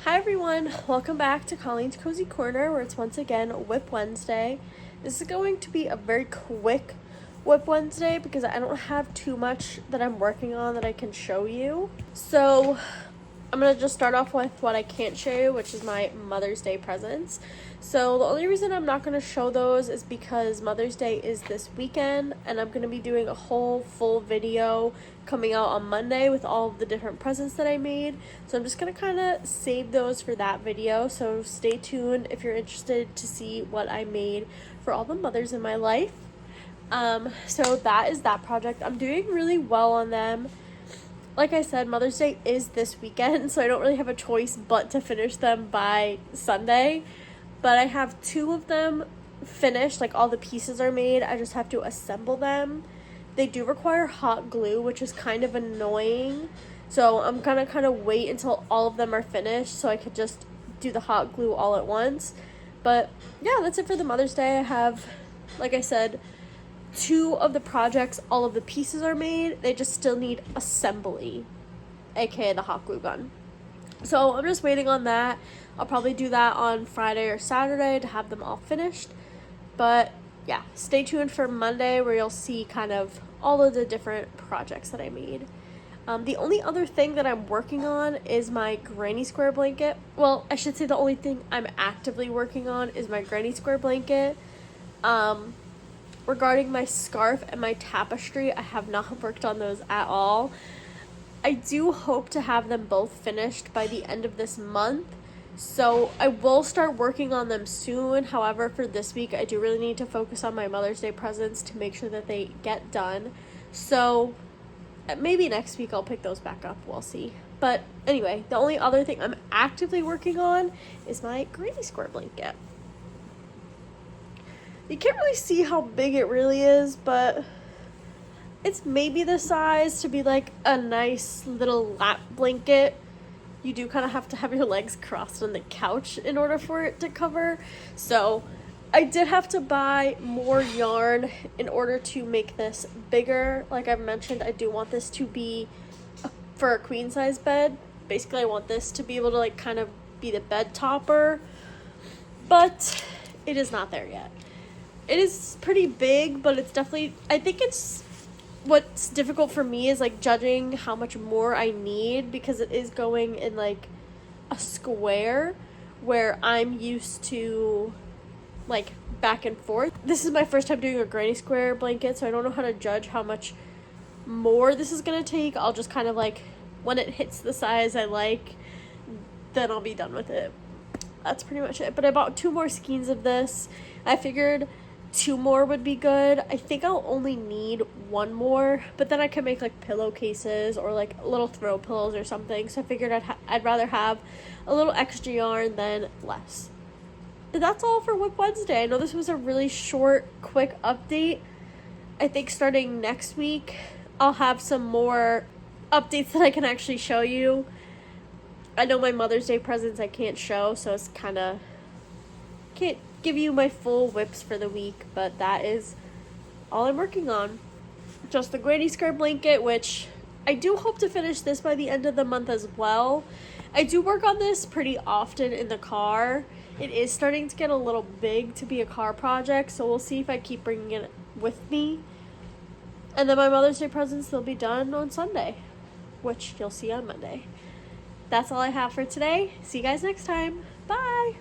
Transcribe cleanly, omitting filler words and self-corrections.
Hi everyone, welcome back to Colleen's Cozy Corner, where it's once again WIP Wednesday. This is going to be a very quick WIP Wednesday because I don't have too much that I'm working on that I can show you. So I'm going to just start off with what I can't show you, which is my Mother's Day presents. So the only reason I'm not going to show those is because Mother's Day is this weekend, and I'm going to be doing a whole full video coming out on Monday with all of the different presents that I made. So I'm just going to kind of save those for that video. So stay tuned if you're interested to see what I made for all the mothers in my life. So that is that project. I'm doing really well on them. Like I said, Mother's Day is this weekend, so I don't really have a choice but to finish them by Sunday. But I have 2 of them finished, like all the pieces are made. I just have to assemble them. They do require hot glue, which is kind of annoying. So I'm gonna kind of wait until all of them are finished so I could just do the hot glue all at once. But yeah, that's it for the Mother's Day. I have, like I said, 2 of the projects, all of the pieces are made. They just still need assembly, aka the hot glue gun. So I'm just waiting on that. I'll probably do that on Friday or Saturday to have them all finished. But yeah, stay tuned for Monday where you'll see kind of all of the different projects that I made. The only other thing that I'm working on is my granny square blanket. Well, I should say the only thing I'm actively working on is my granny square blanket. Regarding my scarf and my tapestry, I have not worked on those at all. I do hope to have them both finished by the end of this month, so I will start working on them soon. However, for this week, I do really need to focus on my Mother's Day presents to make sure that they get done. So maybe next week I'll pick those back up. We'll see. But anyway, the only other thing I'm actively working on is my granny square blanket. You can't really see how big it really is, but it's maybe the size to be like a nice little lap blanket. You do kind of have to have your legs crossed on the couch in order for it to cover. So I did have to buy more yarn in order to make this bigger. Like I've mentioned, I do want this to be for a queen size bed. Basically, I want this to be able to like kind of be the bed topper, but it is not there yet. It is pretty big, but it's definitely, I think it's, what's difficult for me is like judging how much more I need, because it is going in like a square where I'm used to like back and forth. This is my first time doing a granny square blanket, so I don't know how to judge how much more this is gonna take. I'll just kind of like, when it hits the size I like, then I'll be done with it. That's pretty much it. But I bought 2 more skeins of this. I figured 2 more would be good. I think I'll only need 1 more, but then I can make like pillowcases or like little throw pillows or something. So I figured I'd rather have a little extra yarn than less. But that's all for WIP Wednesday. I know this was a really short, quick update. I think starting next week, I'll have some more updates that I can actually show you. I know my Mother's Day presents I can't show, so it's kind of, can't give you my full WIPs for the week, but that is all I'm working on. Just the granny square blanket, which I do hope to finish this by the end of the month as well. I do work on this pretty often in the car. It is starting to get a little big to be a car project, so we'll see if I keep bringing it with me. And then my Mother's Day presents, they'll be done on Sunday, which you'll see on Monday. That's all I have for today. See you guys next time. Bye!